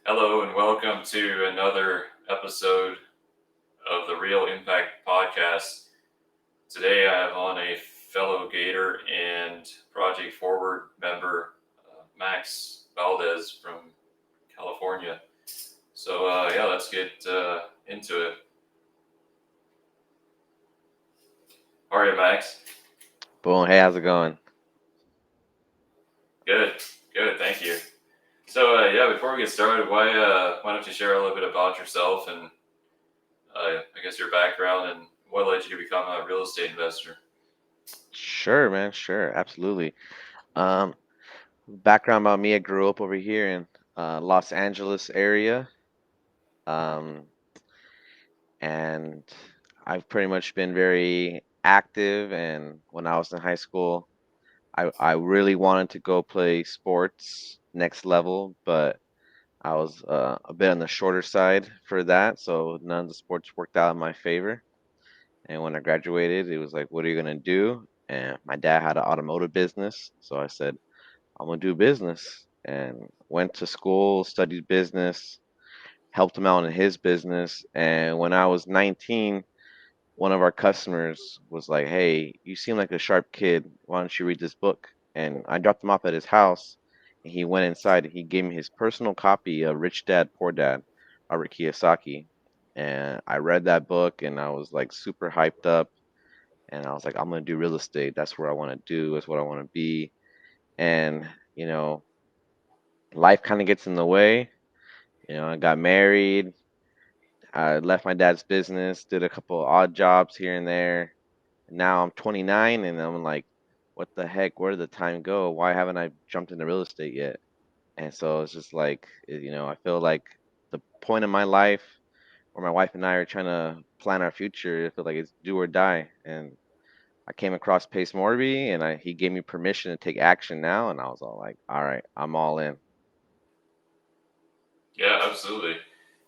Hello and welcome to another episode of the Real Impact Podcast. Today I have on a fellow Gator and Project Forward member, Max Valdes from California. So let's get into it. How are you, Max? Boom. Hey, how's it going? Good, good, thank you. Before we get started, why don't you share a little bit about yourself and I guess your background and what led you to become a real estate investor? Sure, man. Sure. Absolutely. Um, Background about me, I grew up over here in Los Angeles area. Um, and I've pretty much been very active. And when I was in high school, I really wanted to go play sports next level, but I was a bit on the shorter side for that. So none of the sports worked out in my favor. And when I graduated, it was like, what are you gonna do? And my dad had an automotive business, so I said, I'm gonna do business. And went to school, studied business, helped him out in his business. And when I was 19, one of our customers was like, "Hey, you seem like a sharp kid. Why don't you read this book?" And I dropped him off at his house, and he went inside and he gave me his personal copy of Rich Dad Poor Dad, Robert Kiyosaki. And I read that book, and I was like super hyped up. And I was like, I'm gonna do real estate. That's where I want to do. That's what I want to be. And you know, life kind of gets in the way. I got married. I left my dad's business, did a couple odd jobs here and there. Now I'm 29 and I'm like, what the heck? Where did the time go? Why haven't I jumped into real estate yet? And so it's just like, I feel like the point of my life where my wife and I are trying to plan our future, I feel like it's do or die. And I came across Pace Morby and he gave me permission to take action now. And I was all like, all right, I'm all in. Yeah, absolutely.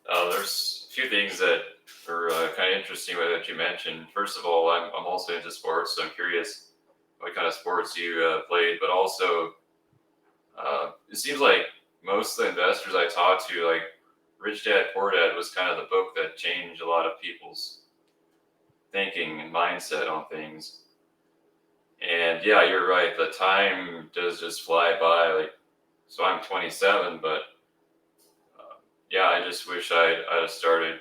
There's a few things that are kind of interesting that you mentioned. First of all, I'm also into sports, so I'm curious what kind of sports you played. But also, it seems like most of the investors I talked to, like Rich Dad Poor Dad, was kind of the book that changed a lot of people's thinking and mindset on things. And yeah, you're right. The time does just fly by. So I'm 27, but yeah, I just wish I'd have started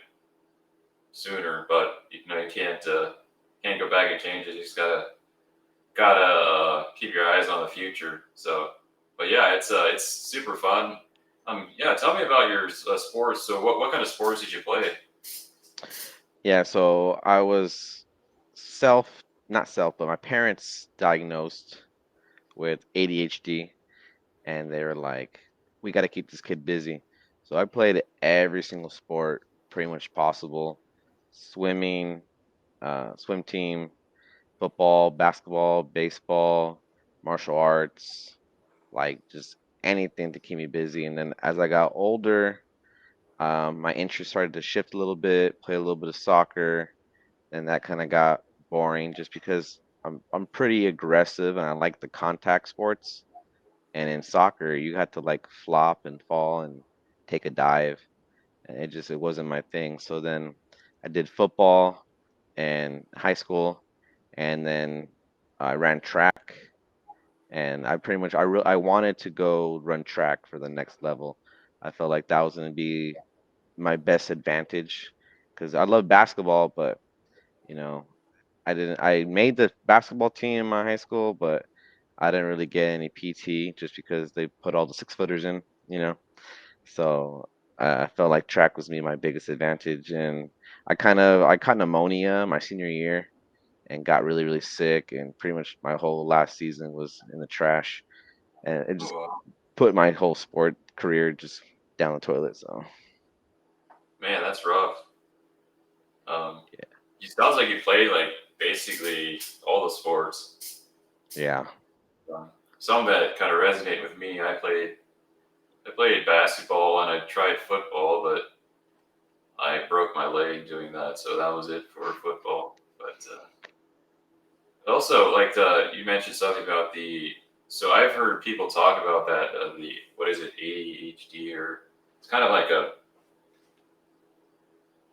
sooner, but you can't go back and change it. You just gotta keep your eyes on the future. But yeah, it's super fun. Yeah, tell me about your sports. So what kind of sports did you play? Yeah, so I was not self, but my parents diagnosed with ADHD and they were like, we got to keep this kid busy. So I played every single sport pretty much possible: swimming, swim team, football, basketball, baseball, martial arts, like just anything to keep me busy. And then as I got older, my interest started to shift a little bit, play a little bit of soccer, and that kind of got boring just because I'm pretty aggressive and I like the contact sports. And in soccer, you had to like flop and fall and take a dive, and it wasn't my thing. So then I did football in high school, and then I ran track, and I wanted to go run track for the next level. I felt like that was going to be my best advantage because I love basketball, but you know, I made the basketball team in my high school, but I didn't really get any PT just because they put all the 6 footers in. So I felt like track was me my biggest advantage, and I caught pneumonia my senior year and got really really sick, and pretty much my whole last season was in the trash, and it just Oh, put my whole sport career just down the toilet. So man, that's rough. Um, yeah, it sounds like you played like basically all the sports. yeah, Some that kind of resonate with me. I played basketball and I tried football, but I broke my leg doing that, so that was it for football. But also, you mentioned something about the. So I've heard people talk about that the what is it ADHD or it's kind of like a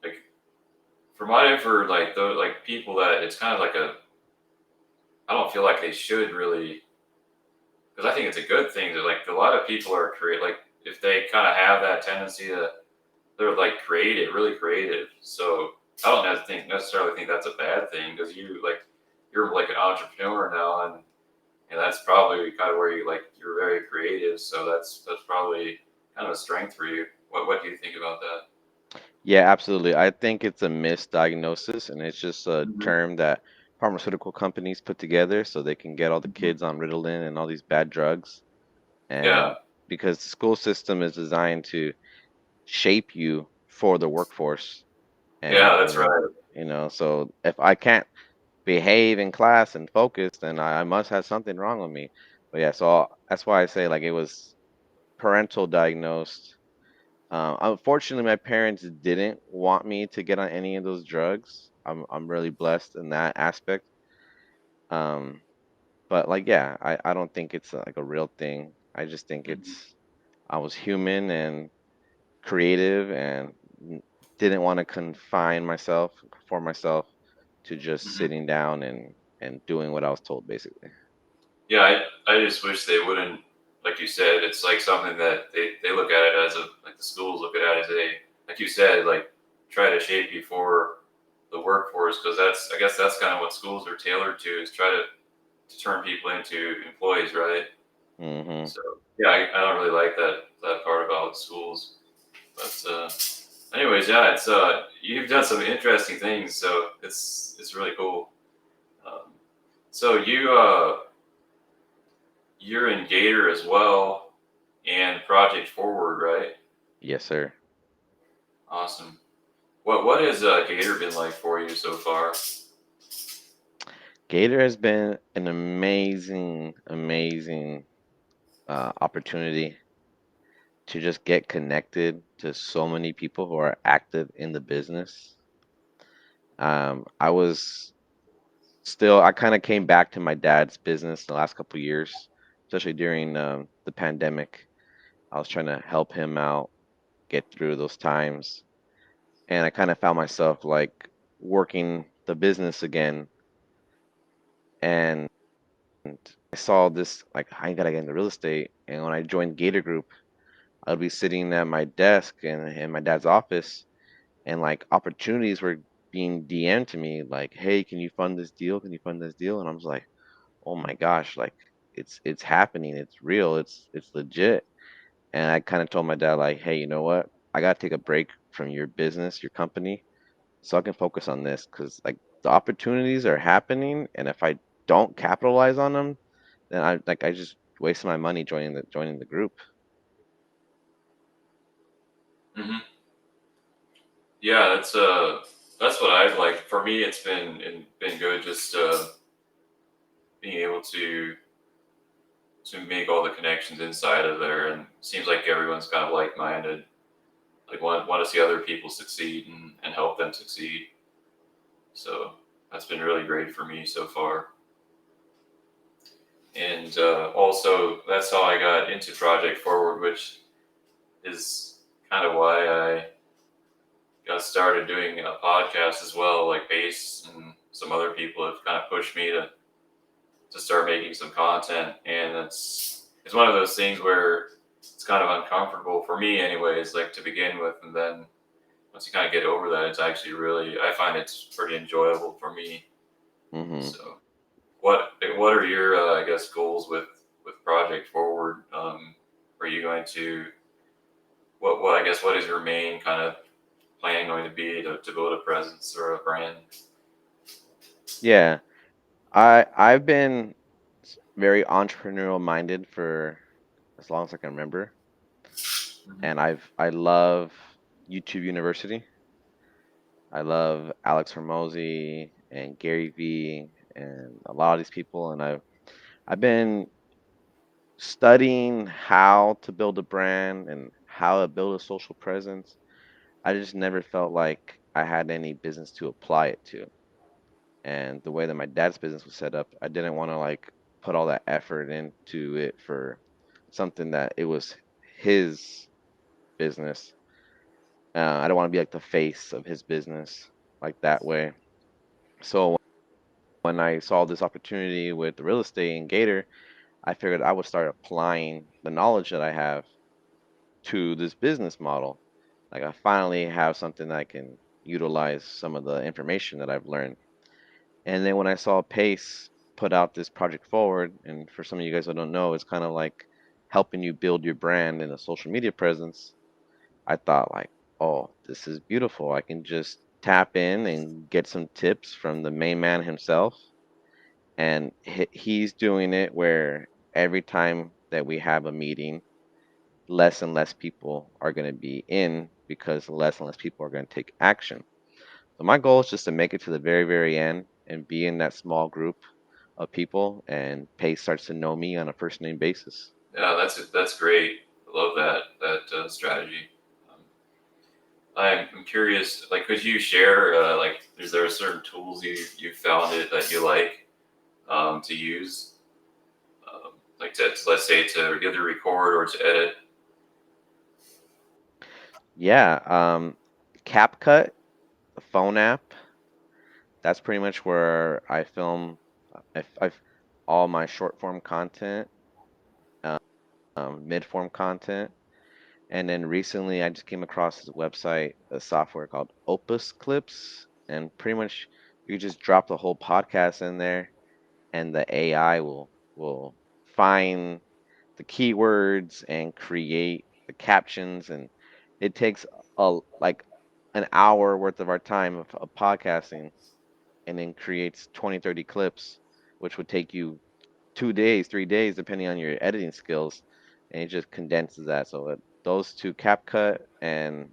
like for my for like the like people that it's kind of like a I don't feel like they should really because I think it's a good thing that like a lot of people are create like if they kind of have that tendency to they're like creative, really creative. So I don't necessarily think that's a bad thing because you're like an entrepreneur now and that's probably kind of where you like you're very creative. So that's probably kind of a strength for you. What do you think about that? Yeah, absolutely. I think it's a misdiagnosis, and it's just a Hmm. term that pharmaceutical companies put together so they can get all the Hmm. kids on Ritalin and all these bad drugs. Yeah, And because the school system is designed to shape you for the workforce, yeah, that's and right. so if I can't behave in class and focus, then I must have something wrong with me. But yeah, so that's why I say like it was parental diagnosed. Unfortunately, my parents didn't want me to get on any of those drugs. I'm really blessed in that aspect. Um, but like, yeah, I don't think it's like a real thing. I just think Hmm. it's I was human and creative and didn't want to confine myself, conform myself to just Hmm. sitting down and doing what I was told, basically. Yeah, I just wish they wouldn't, like you said, it's like something that they look at it as a, like the schools look at it as a, like you said, like try to shape you for the workforce because I guess that's kind of what schools are tailored to is try to turn people into employees, right? Hmm. So yeah, I don't really like that part about schools. But anyways, yeah, it's you've done some interesting things, so it's really cool. Um, so you're in Gator as well and Project Forward, right? Yes, sir. Awesome. What has Gator been like for you so far? Gator has been an amazing, amazing opportunity to just get connected to so many people who are active in the business. I was I kind of came back to my dad's business the last couple of years, especially during the pandemic. I was trying to help him out, get through those times, and I kind of found myself like working the business again. And I saw this like I gotta get into real estate. And when I joined Gator Group, I'd be sitting at my desk in my dad's office, and like opportunities were being DM'd to me, like, "Hey, can you fund this deal? Can you fund this deal?" And I was like, "Oh my gosh, like it's happening. It's real. It's legit." And I kind of told my dad, like, "Hey, you know what? I gotta take a break from your business, your company, so I can focus on this because like the opportunities are happening, and if I don't capitalize on them, then I just wasted my money joining the group." Hmm. Yeah, that's what I've like. For me, it's been good just being able to make all the connections inside of there, and it seems like everyone's kind of like minded, like want to see other people succeed and help them succeed. So that's been really great for me so far. And also, that's how I got into Project Forward, which is kind of why I got started doing a podcast as well. Like Base and some other people have kind of pushed me to start making some content, and it's one of those things where it's kind of uncomfortable for me, anyways, like to begin with, and then once you kind of get over that, it's actually really I find it's pretty enjoyable for me. Hmm. So what are your I guess goals with Project Forward? Are you going to what I guess what is your main kind of plan going to be to build a presence or a brand? Yeah, I've been very entrepreneurial minded for as long as I can remember, Hmm. and I love YouTube University. I love Alex Hormozy and Gary Vee and a lot of these people, and I've been studying how to build a brand and how to build a social presence. I just never felt like I had any business to apply it to. And the way that my dad's business was set up, I didn't want to like put all that effort into it for something that it was his business. I don't want to be like the face of his business like that way. So when I saw this opportunity with the real estate and Gator, I figured I would start applying the knowledge that I have to this business model. Like I finally have something that I can utilize some of the information that I've learned. And then when I saw Pace put out this project forward, and for some of you guys who don't know, it's kind of like helping you build your brand and a social media presence. I thought like, oh, this is beautiful. I can just tap in and get some tips from the main man himself. And he's doing it where every time that we have a meeting, less and less people are going to be in because less and less people are going to take action. So my goal is just to make it to the very, very end and be in that small group of people, and Pace starts to know me on a first name basis. Yeah, that's great. I love that strategy. Um, I'm curious. Like, could you share? Like, is there certain tools you found it that you like to use? Like to let's say to either record or to edit. Yeah, CapCut, the phone app, that's pretty much where I film I've all my short form content, mid form content. And then recently, I just came across this website, a software called Opus Clips, and pretty much you just drop the whole podcast in there, and the AI will find the keywords and create the captions, and it takes a like an hour worth of our time of podcasting, and then creates 20, 30 clips, which would take you 2 days, 3 days, depending on your editing skills, and it just condenses that. So those two, CapCut and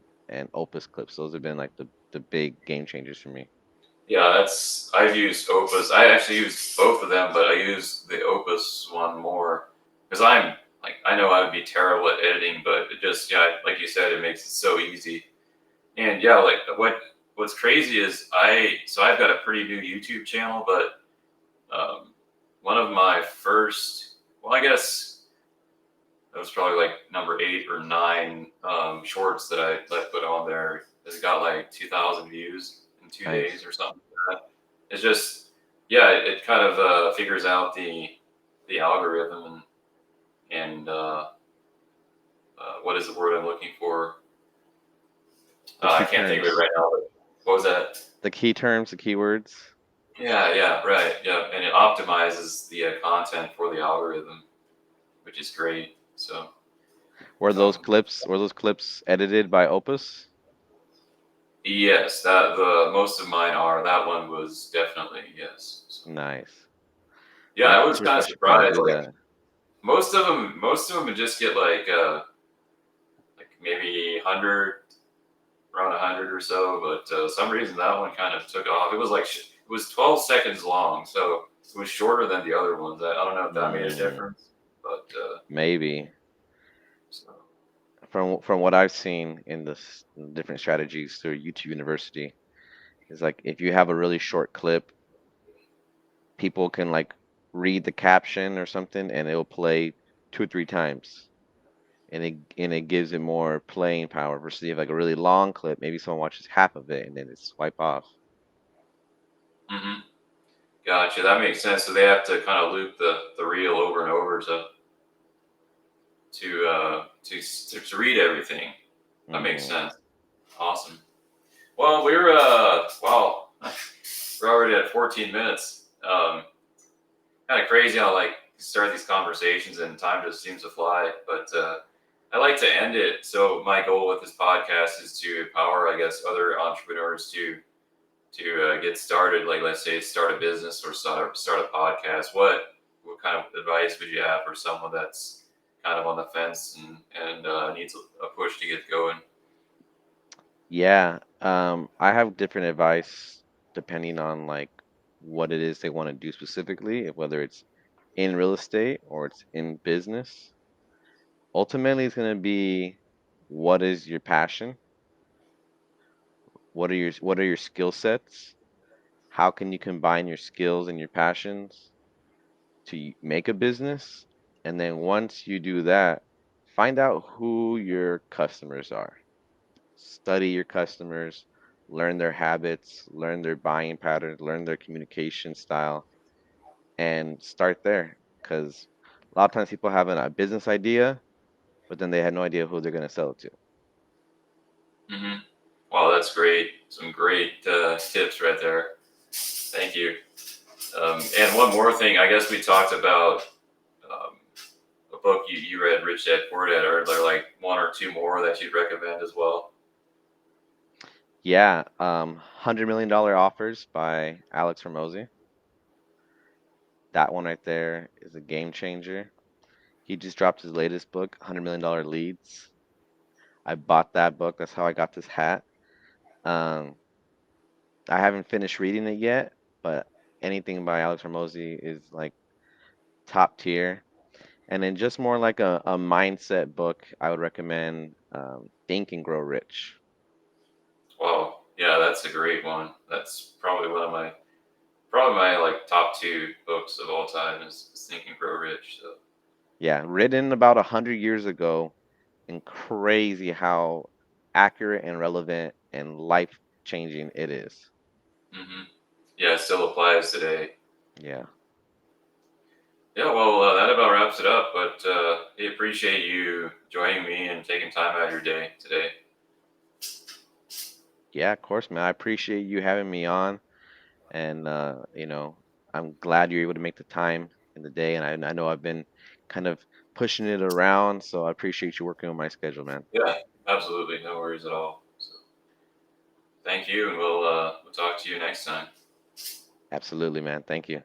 Opus Clips, those have been like the big game changers for me. Yeah, that's I've used Opus. I actually used both of them, but I use the Opus one more because I'm like I know I would be terrible at editing, but it just yeah, like you said, it makes it so easy. And yeah, like what's crazy is I've got a pretty new YouTube channel, but one of my first well, I guess that was probably like number 8 or 9 shorts that I put on there. It's got like 2,000 views in 2 days Nice. or something like that. It's just yeah, it kind of figures out the algorithm and what is the word I'm looking for? The I key can't think of it terms, right now. But what was that? the key terms, the keywords. Yeah, yeah, right. Yeah, and it optimizes the content for the algorithm, which is great. So, um, Were those clips edited by Opus? yes, that the most of mine are. That one was definitely yes. So, Nice. yeah, I was kind I of should probably surprised. do Like that. most of them would just get like maybe 100, around 100 or so. But some reason that one kind of took off. It was like it was 12 seconds long, so it was shorter than the other ones. I don't know if that made a Mm, difference, but maybe. so. From what I've seen in the different strategies through YouTube University, is like if you have a really short clip, people can like read the caption or something, and it'll play 2 or 3 times, and it gives it more playing power versus if you have like a really long clip, maybe someone watches half of it and then it's swipe off. Mhm. Gotcha. That makes sense. So they have to kind of loop the reel over and over to read everything. That makes Hmm. sense. Awesome. Well, we're wow, we're already at 14 minutes. Kind of crazy how like you start these conversations and time just seems to fly. But I like to end it. So my goal with this podcast is to empower, I guess, other entrepreneurs to get started. Like let's say start a business or start a podcast. What kind of advice would you have for someone that's kind of on the fence and needs a push to get going? Yeah, I have different advice depending on like what it is they want to do specifically, whether it's in real estate or it's in business. Ultimately, it's going to be what is your passion? What are your skill sets? How can you combine your skills and your passions to make a business? And then once you do that, find out who your customers are. Study your customers, learn their habits, learn their buying patterns, learn their communication style, and start there. Because a lot of times people have a business idea, but then they had no idea who they're going to sell it to. Hmm. Wow, that's great. Some great tips right there. Thank you. And one more thing, I guess we talked about um, a book you read, Rich Dad Poor Dad. Are there like one or two more that you'd recommend as well? Yeah, $100 million offers by Alex Ramosi. That one right there is a game changer. He just dropped his latest book, $100 million Leads. I bought that book. That's how I got this hat. Um, I haven't finished reading it yet, but anything by Alex Ramosi is like top tier. And then just more like a mindset book, I would recommend Think and Grow Rich. Wow, yeah, that's a great one. That's probably my like top two books of all time is Think and Grow Rich. So, Yeah, written about 100 years ago, and crazy how accurate and relevant and life changing it is. hmm, yeah, it still applies today. Yeah, Yeah, well, that about wraps it up. But I appreciate you joining me and taking time out of your day today. yeah, of course, man. I appreciate you having me on, and I'm glad you're able to make the time in the day. And I know I've been kind of pushing it around, so I appreciate you working on my schedule, man. Yeah, absolutely, no worries at all. So, thank you, and we'll talk to you next time. Absolutely, man. Thank you.